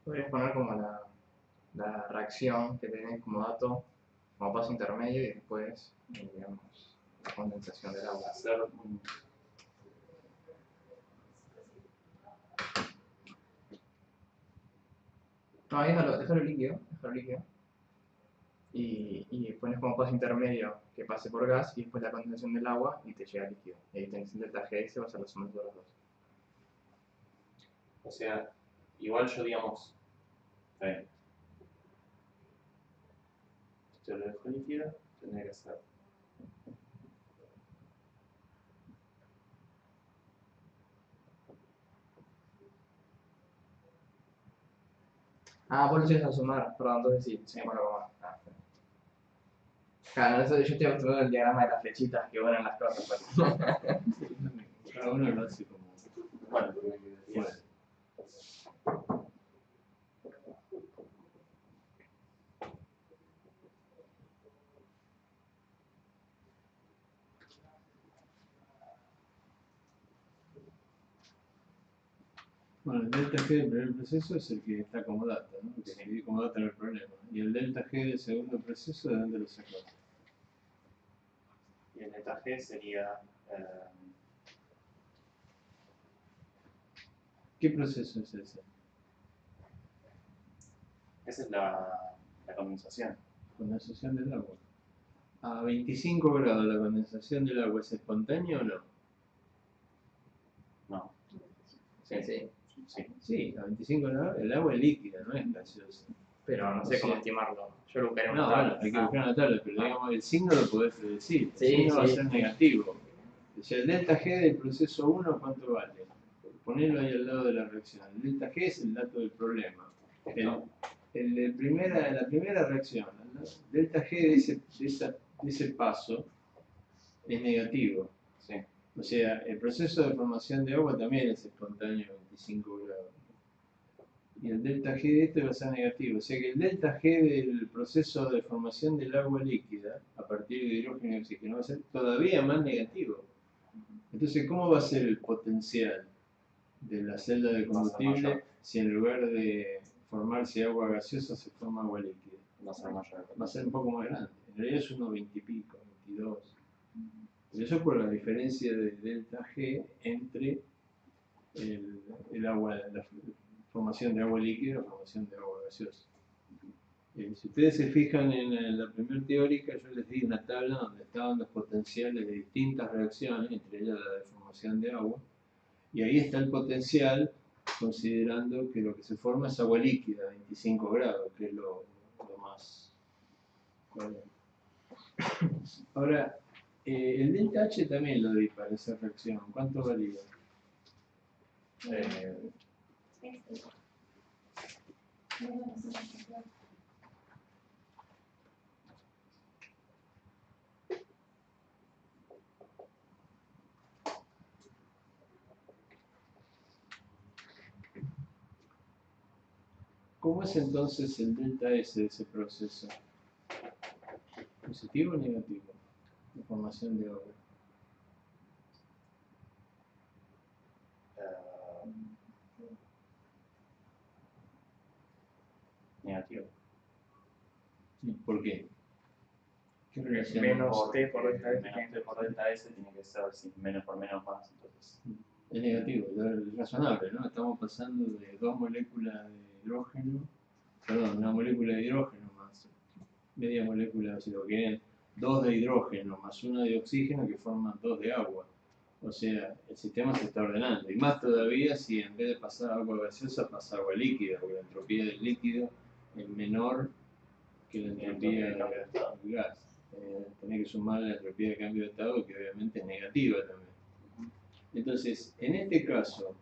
Podrías poner como la reacción que tenés como dato, como paso intermedio y después, digamos, la condensación del agua. No, déjalo líquido. y pones como paso intermedio que pase por gas y después la condensación del agua y te llega líquido. Y ahí tenés el delta G, ese va a ser la suma de los dos. O sea, igual yo, digamos, está bien. Yo lo dejo líquido, tendría que hacer. Ah, vos lo llegas a sumar, perdón, entonces sí, se llama como. Claro, eso, yo estoy acostumbrado al diagrama de las flechitas que unen las cosas. Pues. Cada uno lo hace como. Bueno, Bueno. Bueno, el delta G del primer proceso es el que está como data, ¿no? El que se divide como data en el problema. Y el delta G del segundo proceso, ¿de dónde lo sacó? y el delta G sería. ¿Qué proceso es ese? Esa es la condensación. Condensación del agua. A 25 grados la condensación del agua, ¿es espontánea o no? No. Sí, sí. Sí. Sí, a 25 grados el agua es líquida, no es gaseosa. Pero no sé cómo estimarlo. Yo lo buscaré en No, una tabla. bueno, hay que buscar una tabla, pero digamos, el signo lo podés predecir. El Sí, signo va a sí. ser negativo. O sea, el delta G del proceso 1, ¿cuánto vale? Ponelo ahí al lado de la reacción. El delta G es el dato del problema. La primera reacción, ¿no? Delta G de ese paso es negativo. Sí. O sea, el proceso de formación de agua también es espontáneo a 25 grados. Y el delta G de este va a ser negativo. O sea que el delta G del proceso de formación del agua líquida, a partir de hidrógeno y oxígeno, va a ser todavía más negativo. Entonces, ¿cómo va a ser el potencial de la celda de combustible si en lugar de formarse agua gaseosa se forma agua líquida? Va a ser mayor. Va a ser un poco más grande. En realidad es 1,20 y pico, 22. Pero eso por la diferencia de delta G entre el agua, la formación de agua líquida y la formación de agua gaseosa. Si ustedes se fijan en la primera teórica, yo les di una tabla donde estaban los potenciales de distintas reacciones, entre ellas la de formación de agua, y ahí está el potencial considerando que lo que se forma es agua líquida a 25 grados, que es lo más... Bueno. Ahora, el delta H también lo di para esa reacción. ¿Cuánto valía? ¿Cómo es entonces el delta S de ese proceso? ¿Positivo o negativo? La formación de agua. Negativo. ¿Por qué? ¿Qué relación? Menos T por delta S. Menos T por delta S tiene que ser menos por menos más. Entonces. Es negativo, es razonable, ¿no? Estamos pasando de dos moléculas de hidrógeno, perdón, una molécula de hidrógeno más media molécula, si lo quieren, dos de hidrógeno más una de oxígeno que forman dos de agua. O sea, el sistema se está ordenando. Y más todavía si en vez de pasar agua gaseosa pasa agua líquida, porque la entropía del líquido es menor que la entropía del gas. Tenés que sumar la entropía de cambio de estado, que obviamente es negativa también. Entonces, en este caso,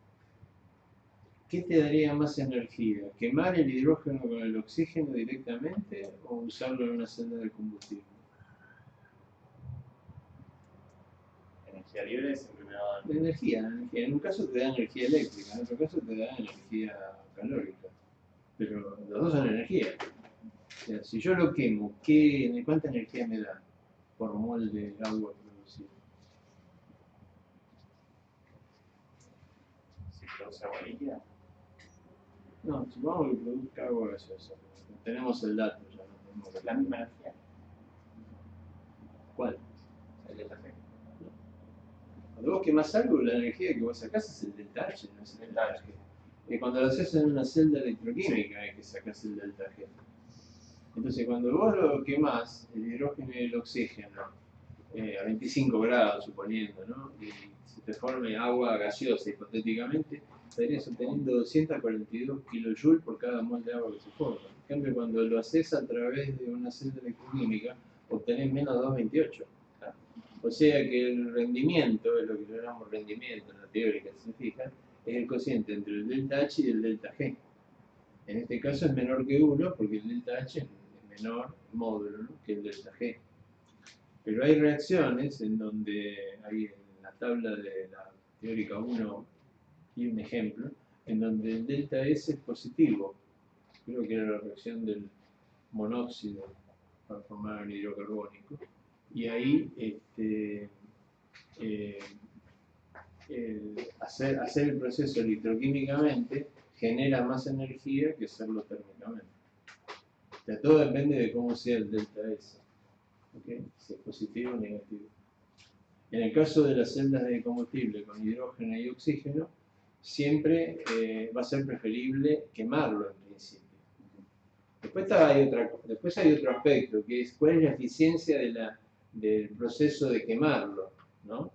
¿qué te daría más energía? ¿Quemar el hidrógeno con el oxígeno directamente o usarlo en una celda de combustible? Energía libre siempre me da. La energía. En un caso te da energía eléctrica, en otro caso te da energía calórica. Pero los dos son energía. O sea, si yo lo quemo, ¿cuánta energía me da por mol de agua producido? Si produce agua líquida. No, supongamos que produzca agua gaseosa. Tenemos el dato ya. No tenemos La misma energía. ¿Cuál? El delta G. Cuando vos quemás algo, la energía que vos sacás es el delta H, no es el delta G. Y cuando lo haces en una celda electroquímica es que sacás el delta G. Entonces, cuando vos lo quemás, el hidrógeno y el oxígeno, a 25 grados, suponiendo, ¿no? Y se te forme agua gaseosa, hipotéticamente, estarías obteniendo 242 kilojoules por cada mol de agua que se forma. En cambio, cuando lo haces a través de una celda electroquímica, obtenés menos 228. ¿Tá? O sea que el rendimiento, es lo que llamamos rendimiento en la teórica, si se fijan, es el cociente entre el delta H y el delta G. En este caso es menor que 1 porque el delta H es menor módulo, ¿no?, que el delta G. Pero hay reacciones en donde hay en la tabla de la teórica 1 y un ejemplo, en donde el delta S es positivo. Creo que era la reacción del monóxido para formar un hidrocarbónico. Y ahí hacer el proceso electroquímicamente genera más energía que hacerlo térmicamente. O sea, todo depende de cómo sea el delta S. ¿Okay? Si es positivo o negativo. En el caso de las celdas de combustible con hidrógeno y oxígeno, siempre va a ser preferible quemarlo en principio. Después hay otro aspecto, que es cuál es la eficiencia del proceso de quemarlo, ¿no?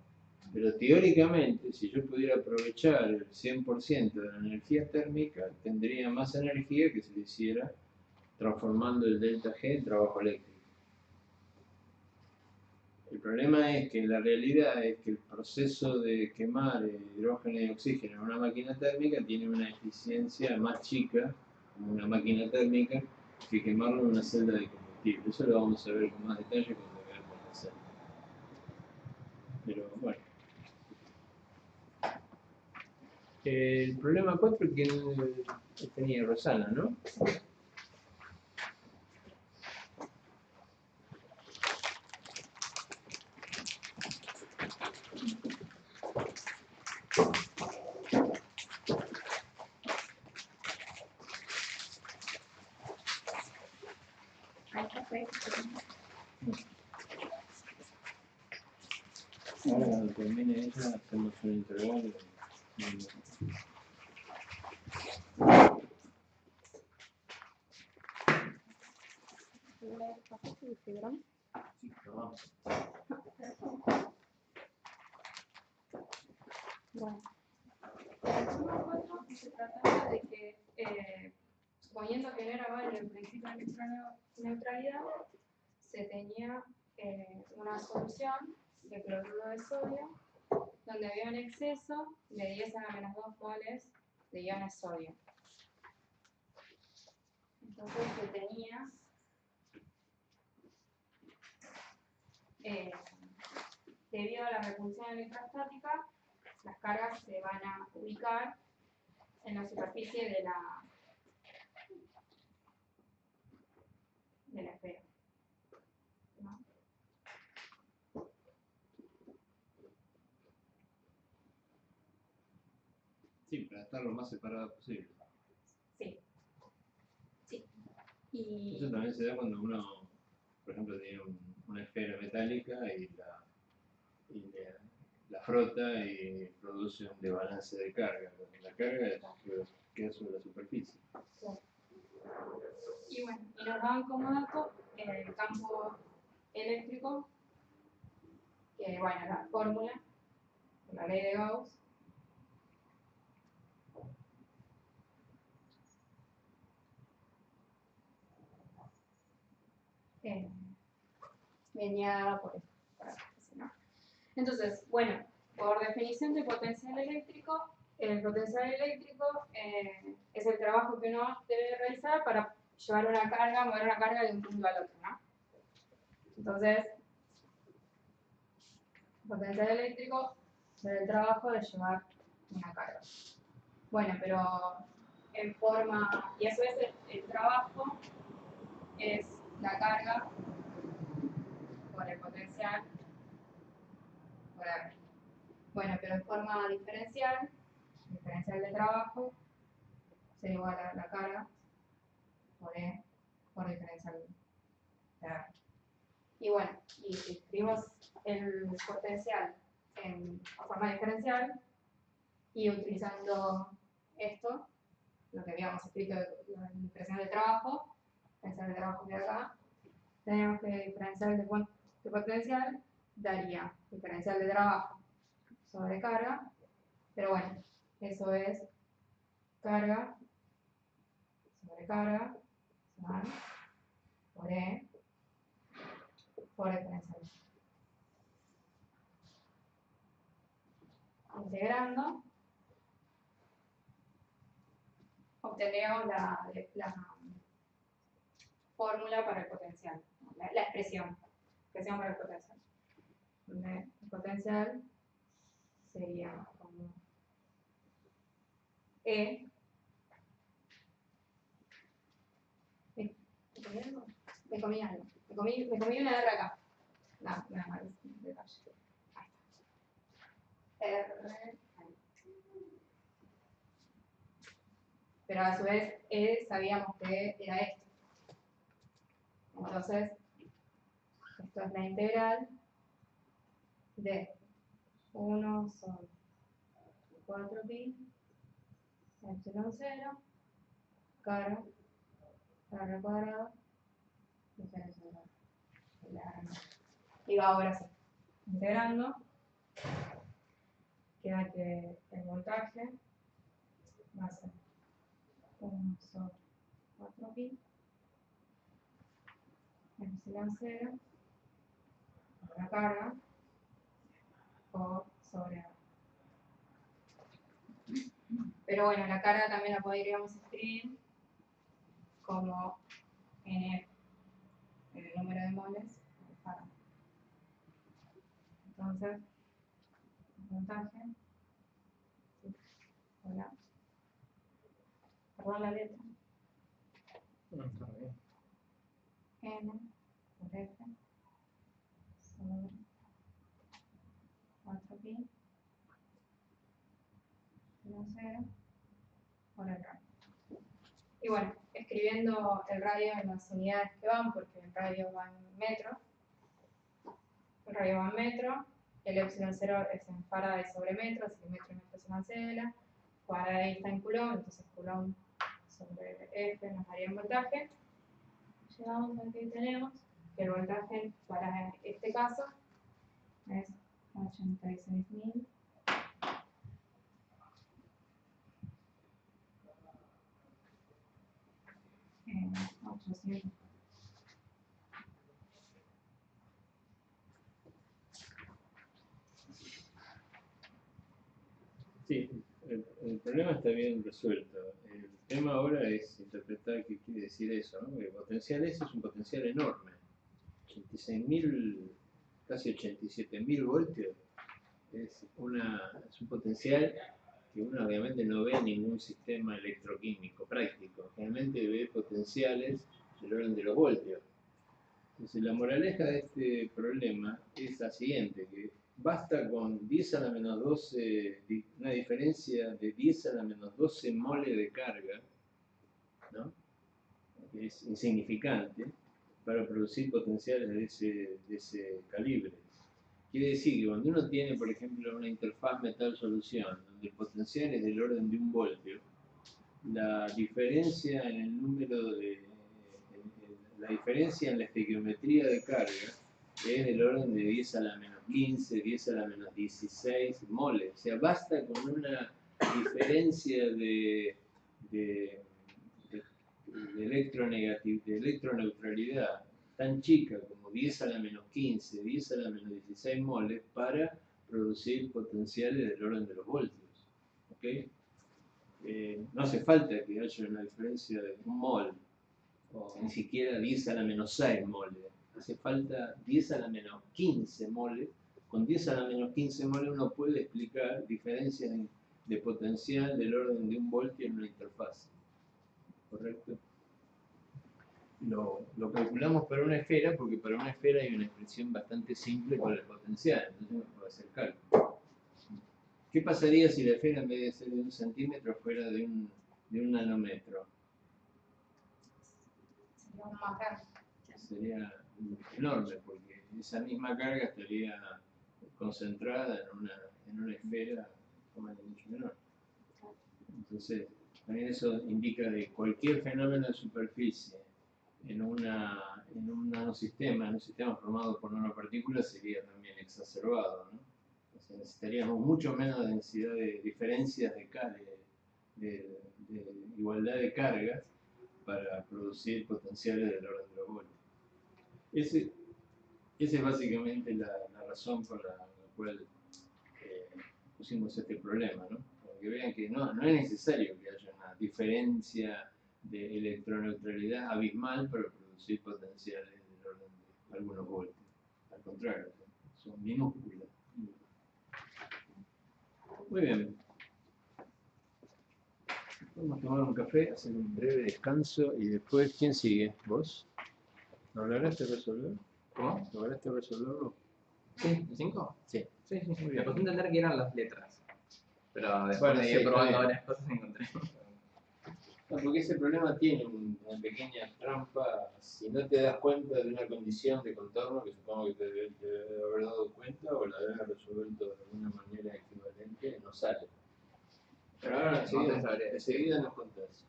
Pero teóricamente, si yo pudiera aprovechar el 100% de la energía térmica, tendría más energía que si lo hiciera transformando el delta G en trabajo eléctrico. El problema es que la realidad es que el proceso de quemar hidrógeno y oxígeno en una máquina térmica tiene una eficiencia más chica, como una máquina térmica, que quemarlo en una celda de combustible. Eso lo vamos a ver con más detalle cuando veamos la celda. Pero bueno. El problema 4 que tenía Rosana, ¿no? Ahora cuando termine ella hacemos un intervalo. Bueno, el turno 4 se trataba de que, suponiendo que no era válido el principio de neutralidad, se tenía una solución de cloruro de sodio donde había un exceso de 10 a la menos 2 moles de iones sodio. Entonces se tenía debido a la repulsión electrostática, las cargas se van a ubicar en la superficie de la esfera, ¿no? Sí, para estar lo más separado posible. Sí. Sí. Y eso también se da cuando uno, por ejemplo, tiene una esfera metálica y la frota y produce un desbalance de carga. La carga queda sobre la superficie. Claro. Y bueno, y nos daban como dato el campo eléctrico, que bueno, la fórmula, la ley de Gauss, venía por esto, ¿no? Entonces, bueno, por definición de potencial eléctrico, el potencial eléctrico es el trabajo que uno debe realizar para llevar una carga, mover una carga de un punto al otro, ¿no? Entonces, el potencial eléctrico es el trabajo de llevar una carga. Bueno, pero en forma, y a su vez el trabajo es la carga por el potencial por R. Bueno, pero en forma diferencial de trabajo será igual a la carga por E por diferencial de R. Y bueno, y si escribimos el potencial en forma diferencial y utilizando esto, lo que habíamos escrito, la diferencial de trabajo, diferencial de trabajo que acá, tenemos que diferencial de potencial daría diferencial de trabajo sobre carga, pero bueno, eso es carga sobre carga, por E, por diferencial. Integrando, obtendríamos la fórmula para el potencial, la expresión para el potencial. Donde el potencial sería como E. Me comí algo. Me comí una R acá. No, nada más detalle. R. Pero a su vez, E sabíamos que era esto. Entonces, esto es la integral de 1 sobre 4pi epsilon 0 carga al cuadrado diferencia de la R. Y va ahora sí. Integrando, queda que el voltaje va a ser 1 sobre 4pi epsilon 0 la carga o sobre A. Pero bueno, la carga también la podríamos escribir como en el número de moles. Entonces, el voltaje, hola, perdón la letra, N por F sobre 4pi menos 0 por el radio. Y bueno, escribiendo el radio en las unidades que van, porque el radio va en metro, el epsilon 0 es en Faraday sobre metro, así que metro se cancela, Faraday está en Coulomb, entonces Coulomb sobre F nos daría un voltaje. Llegamos a que tenemos que el voltaje para este caso es 86.000 800. Sí, el problema está bien resuelto. El tema ahora es interpretar qué quiere decir eso, ¿no? Porque potencial S es un potencial enorme. 86.000, casi 87.000 voltios. Es un potencial que uno obviamente no ve en ningún sistema electroquímico práctico. Generalmente ve potenciales del orden de los voltios. Entonces la moraleja de este problema es la siguiente, que basta con 10 a la menos 12, una diferencia de 10 a la menos 12 mole de carga, ¿no? Que es insignificante, para producir potenciales de ese calibre. Quiere decir que cuando uno tiene, por ejemplo, una interfaz metal-solución, donde el potencial es del orden de 1 voltio, la diferencia en el número de... la diferencia en la estequiometría de carga es del orden de 10 a la menos 15, 10 a la menos 16 moles. O sea, basta con una diferencia de electroneutralidad tan chica como 10 a la menos 15, 10 a la menos 16 moles para producir potenciales del orden de los voltios. ¿Okay? No hace falta que haya una diferencia de 1 mol, o ni siquiera 10 a la menos 6 moles. Hace falta 10 a la menos 15 moles. Con 10 a la menos 15 moles uno puede explicar diferencias de potencial del orden de 1 voltio en una interfaz. ¿Correcto? Lo calculamos para una esfera, porque para una esfera hay una expresión bastante simple para el potencial, entonces uno puede hacer cálculo. ¿Qué pasaría si la esfera en vez de ser de 1 centímetro fuera de un nanómetro? Sería enorme, porque esa misma carga estaría concentrada en una esfera mucho menor. Entonces, también eso indica que cualquier fenómeno de superficie en un nanosistema, en un sistema formado por nanopartículas, sería también exacerbado, ¿no? O sea, necesitaríamos mucho menos densidad de diferencias de igualdad de cargas para producir potenciales del orden de los voltios. Esa es básicamente la razón por la cual pusimos este problema, ¿no? Para que vean que no es necesario que haya una diferencia de electroneutralidad abismal para producir potenciales del orden de algunos voltios. Al contrario, son minúsculas. Muy bien. Vamos a tomar un café, hacer un breve descanso y después, ¿quién sigue? ¿Vos? ¿Lograste resolver? ¿Cómo? ¿Lograste resolverlo? Sí, ¿el 5? Sí. Sí, sí, sí. Muy Me bien. costó entender que eran las letras. Pero después Bueno, de sí, ir está probando bien. varias cosas encontré. No, porque ese problema tiene una pequeña trampa. Si no te das cuenta de una condición de contorno, que supongo que te debe haber dado cuenta o la debes resuelto de alguna manera equivalente, no sale. Pero ahora enseguida nos contás.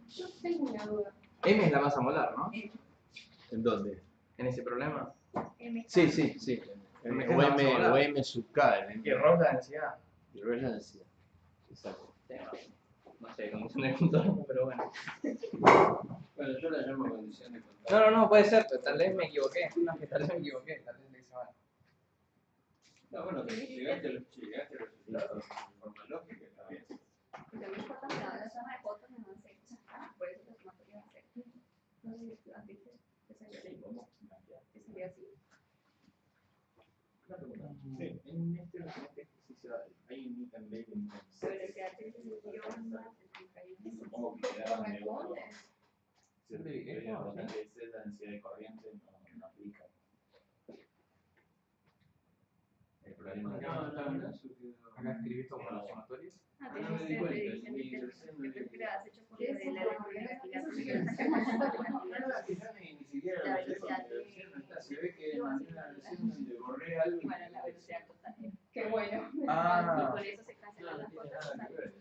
Yo tengo una duda. M es la masa molar, ¿no? ¿En dónde? En ese problema. MK. Sí. M O M sub K. Y Rho la densidad. Y Rho es la densidad. Exacto. No sé, condición de contorno, pero bueno. Bueno, yo la llamo condición de contorno. No, puede ser, pero tal vez me equivoqué. No, que tal vez me equivoqué. Tal vez le hice mal. No, bueno, pero llegaste a los resultados de forma lógica, está bien. Porque no importa si la suma de fotos no van a ser exactas, por eso la sumatoria va a ser. No sé si lo has dicho. Que sería así. Que sería así. Sí, en este ejercicio hay un ítem de Pero el que hace el sentido más supongo que quedaron de uno. Si Sí, es la densidad de corriente, no aplica. El problema de Acá escribí como los sumatorios. Ah, no me di cuenta, ni yo recién creo que lo has hecho por ¿Qué lo es de la eso? electronegatividad. Ni siquiera la versión no está, se ve que mandé una versión donde borré algo. Igual a la velocidad total. Qué bueno. Y Ah, por eso se cancelan las No tiene fotos. nada que ver.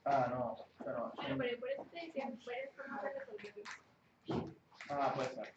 no, yo no. Bueno, pero por eso te decía, puedes formas de resolverlo. Ah, puede ser.